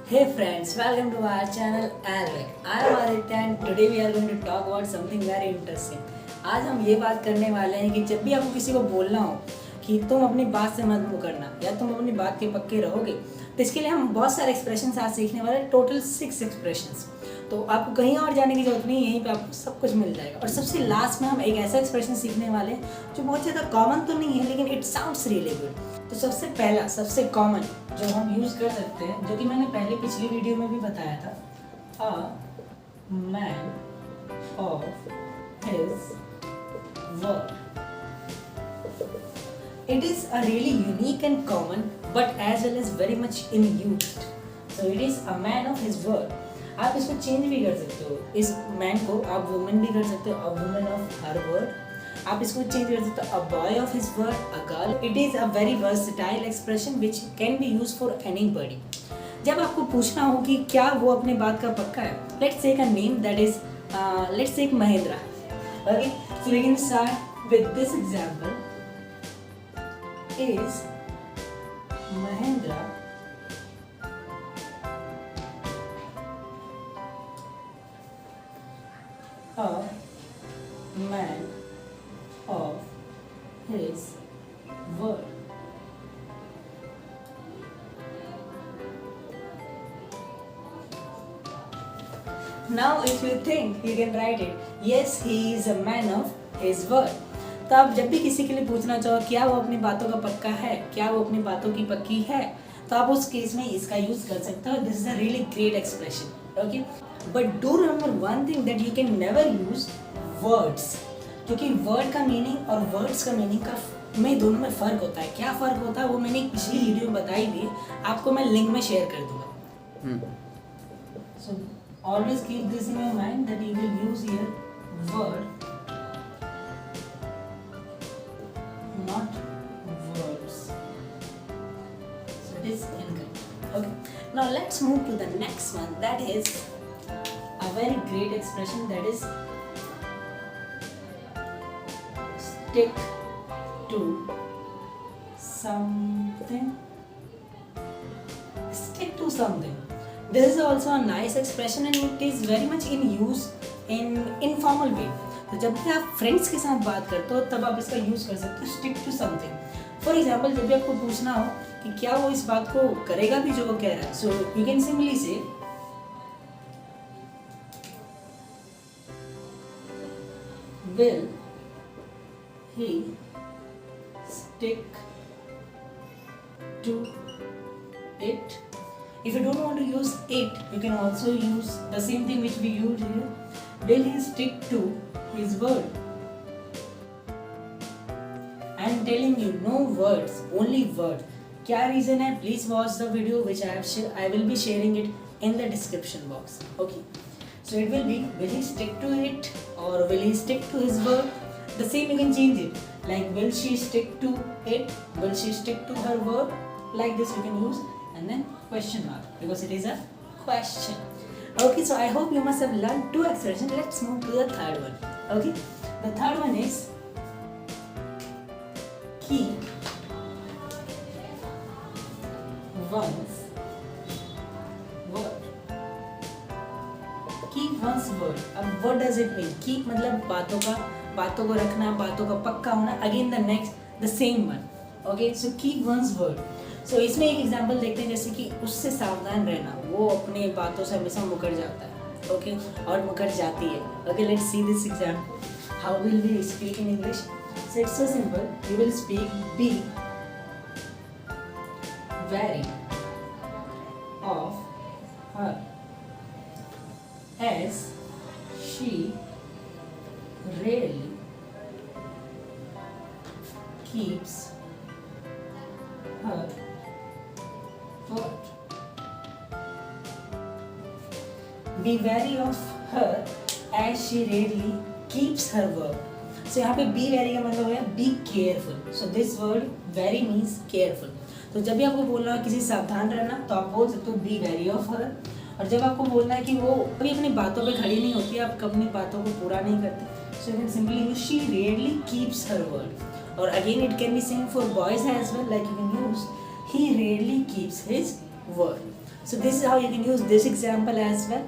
Hey friends, welcome to our channel Alvec. I am Aditya and today we are going to talk about something very interesting. आज हम ये बात करने वाले हैं कि जब भी आपको किसी को बोलना हो कि तुम अपनी बात से मत मुकरना या तुम अपनी बात के पक्के रहोगे, तो इसके लिए हम बहुत सारे एक्सप्रेशंस आज सीखने वाले हैं, टोटल 6 एक्सप्रेशंस। तो आपको कहीं और जाने की जरूरत नहीं है, यहीं पे आपको सब कुछ मिल जाएगा। और सबसे लास्ट में हम एक ऐसा एक्सप्रेशन सीखने वाले हैं जो बहुत ज़्यादा कॉमन तो नहीं है, लेकिन इट साउंड्स रियली गुड। तो सबसे पहला, सबसे कॉमन जो हम यूज़ कर सकते हैं, जो कि मैंने पहले पिछली वीडियो में भी बताया था, a man of his word. It is a really unique and common, but as well as very much in used. So it is a man of his word. आप इसको चेंज भी कर सकते हो, इस मैन को आप वुमेन भी कर सकते हो, a woman of her word। आप इसको चेंज कर सकते हो, a boy of his word, a girl। It is a very versatile expression which can be used for anybody। जब आपको पूछना हो कि क्या वो अपने बात का पक्का है, let's take a name that is, let's take Mahendra। Okay, so we can start with this example। Is Mahendra a man of his word? Now if you think, you can write it, yes, he is a man of his word। तो आप जब भी किसी के लिए पूछना चाहो क्या वो अपनी बातों का पक्का है, क्या वो अपनी बातों की पक्की है, तो आप उस केस में इसका यूज कर सकते हो। This is a really great expression. Okay, but do remember one thing, that you can never use words, क्योंकि वर्ड का मीनिंग और वर्ड्स का मीनिंग का में दोनों में फ़र्क होता है। क्या फ़र्क होता है वो मैंने पिछली वीडियो में बताई दी है, आपको मैं लिंक में शेयर कर दूंगा। So always keep this in your mind that you will use here word, not words। So it is incorrect। Okay, now let's move to the next one, that is a very great expression, that is stick to something। Stick to something, this is also a nice expression and it is very much in use in informal way। तो जब भी आप friends के साथ बात करते हो तब आप इसका यूज कर सकते हो, stick to something. For example, जब भी आपको पूछना हो कि क्या वो इस बात को करेगा भी जो वो कह रहा है, so you can simply say will he stick to it. If you don't want to use it, you can also use the same thing which we used here. Will he stick to his word? I am telling you, no words, only word। क्या reason है? Please watch the video which I will be sharing it in the description box। Okay, so it will be, will he stick to it or will he stick to his word? The same you can change it, like will she stick to it? Will she stick to her word? Like this you can use, and then question mark, because it is a question। Okay, so I hope you must have learned 2 expressions। Let's move to the third one। Okay, the third one is keep one's word। Keep one's word। अब what does it mean? Keep मतलब बातों को रखना, बातों का पक्का होना। Again the next, the same one। Okay, so keep one's word। सो इसमें एक एग्जांपल देखते हैं, जैसे कि उससे सावधान रहना, वो अपने बातों से हमेशा मुकर जाता है। ओके, और मुकर जाती है। Okay, let's see this example. How will we speak in English? So it's so simple, you will speak be wary of her as she rarely keeps her word। Be wary of her as she rarely keeps her word। So यहाँ पे be wary का मतलब है be careful। So this word wary means careful। तो जब भी आपको बोलना है किसी सावधान रहना, तो आप बोल सकते हो be wary of her। और जब आपको बोलना है कि वो कभी अपनी बातों पे खड़ी नहीं होती, आप अपनी बातों को पूरा नहीं करते, so you can simply use she rarely keeps her word। और again it can be same for boys as well, like you can use he rarely keeps his word। So this is how you can use this example as well.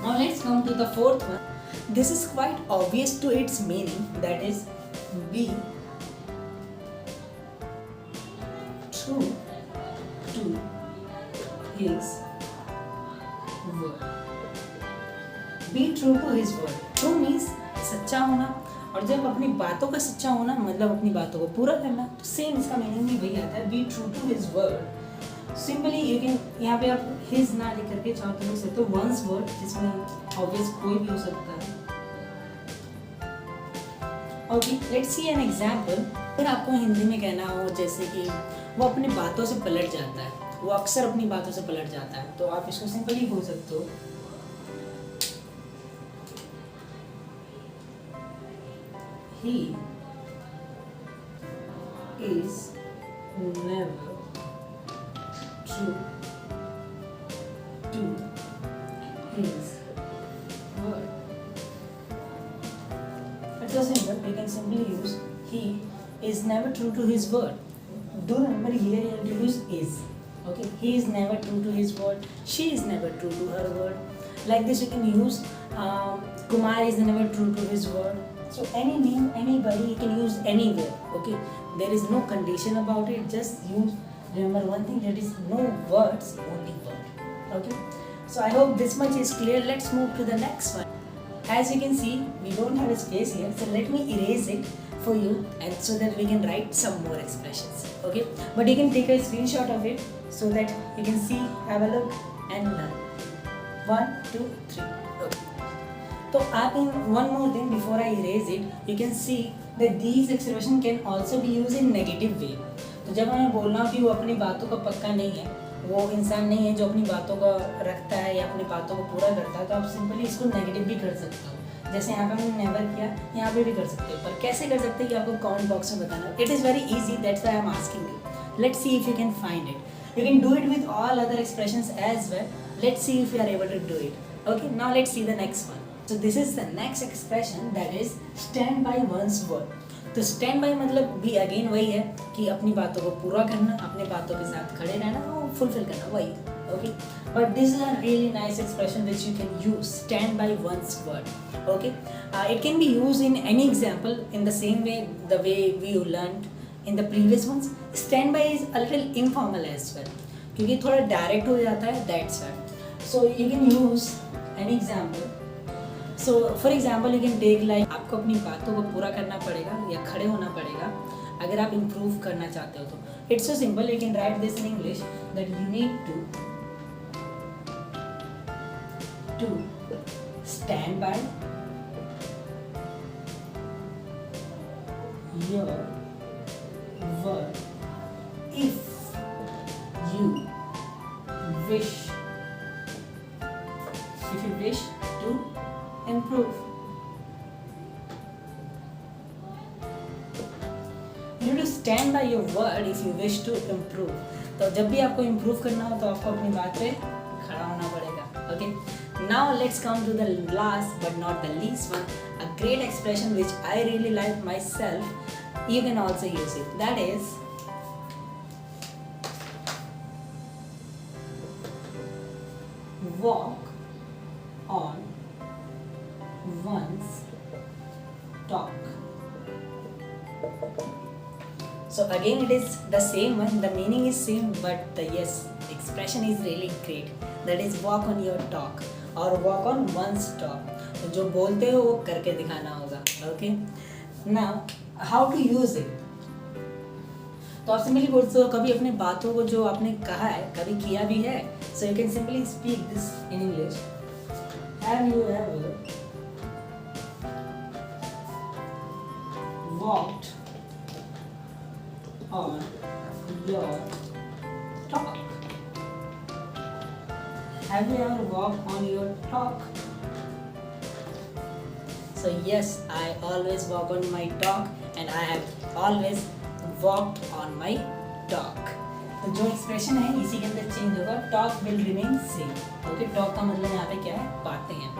Now let's come to the fourth one. This is quite obvious to its meaning, that is be true to his word. Be true to his word. True means सच्चा होना, और जब अपनी बातों का सच्चा होना मतलब अपनी बातों को पूरा करना, तो सेम इसका मीनिंग भी वही आता है, be true to his word. Simply you can, यहाँ पे आप हिज ना लिख करके चाहो तो लिख सकते हो वंस वर्ड, जिसमें ऑब्वियस कोई भी हो सकता है। Okay, let's see an example. अगर आपको हिंदी में कहना हो जैसे कि वो अपनी बातों से पलट जाता है, वो अक्सर अपनी बातों से पलट जाता है, तो आप इसको सिंपली बोल सकते हो he is never true to his word. It's so simple, we can simply use he is never true to his word. Do remember here you have to use is. Okay, he is never true to his word, she is never true to her word. Like this you can use Kumar is never true to his word. So any name, anybody you can use anywhere. Okay, there is no condition about it, just use, remember one thing, there is no words, only word. Okay, so I hope this much is clear. Let's move to the next one. As you can see, we don't have a space here, so let me erase it for you, and so that we can write some more expressions. Okay, but you can take a screenshot of it so that you can see, have a look and learn. 1, 2, 3. Okay. So one more thing before I erase it, you can see that these expression can also be used in negative way. तो जब हमें बोलना कि वो अपनी बातों का पक्का नहीं है, वो इंसान नहीं है जो अपनी बातों का रखता है या अपनी बातों को पूरा करता है, तो आप सिंपली इसको नेगेटिव भी कर सकते हो। जैसे यहाँ पे हमने नेवर किया, यहाँ पे भी कर सकते हो, पर कैसे कर सकते हैं कि आपको कमेंट बॉक्स में बताना। It is very easy, that's why I am asking you. Let's see if you can find it. You can do it with all other expressions as well. Let's see if you are able to do it. Okay, now let's see the next one. So this is the next expression, that is stand by one's word. तो stand by मतलब भी again वही है कि अपनी बातों को पूरा करना, अपनी बातों के साथ खड़े रहना, वो फुलफिल करना, वही। Okay, but this is a really nice expression which you can use, stand by one's word. Okay, it can be used in any example in the same way, the way we learned in the previous ones. Stand by is a little informal as well, क्योंकि थोड़ा direct हो जाता है, that's why. So you can use an example. So for example you can take like, आपको अपनी बातों को पूरा करना पड़ेगा या खड़े होना पड़ेगा अगर आप improve करना चाहते हो तो। It's so simple, you can write this in English that you need to stand by your word if you wish to improve. You need to stand by your word if you wish to improve. तो जब भी आपको improve करना हो तो आपको अपनी बात पे खड़ा होना पड़ेगा. Okay. Now let's come to the last but not the least one. A great expression which I really like myself. You can also use it. That is walk on one's talk. So again it is the same one, the meaning is same, but the expression is really great. That is walk on your talk or walk on one's talk. तो जो बोलते हो वो करके दिखाना होगा. Okay. Now how to use it? तो आप सिंपली बोलते हो कभी अपने बातों को जो आपने कहा है कभी किया भी है. So you can simply speak this in English. Have you ever walked on your talk? Have you ever walked on your talk? So yes, I always walk on my talk and I have always walked on my talk. तो जो expression है इसी के अंदर change होगा. Talk will remain same. Okay, talk का मतलब यहाँ पे क्या है, बातें हैं.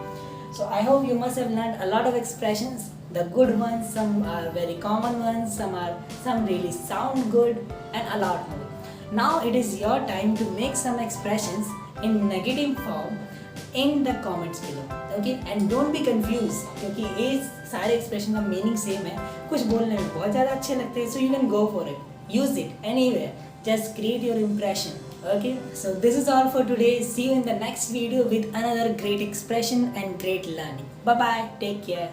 So I hope you must have learned a lot of expressions. The good ones, some are very common ones, some really sound good, and a lot more. Now it is your time to make some expressions in negative form in the comments below. Okay, and don't be confused क्योंकि ये सारे expression का meaning same है, कुछ बोलने में बहुत ज़्यादा अच्छे लगते हैं, so you can go for it, use it anywhere, just create your impression. Okay, so this is all for today. See you in the next video with another great expression and great learning. Bye bye, take care.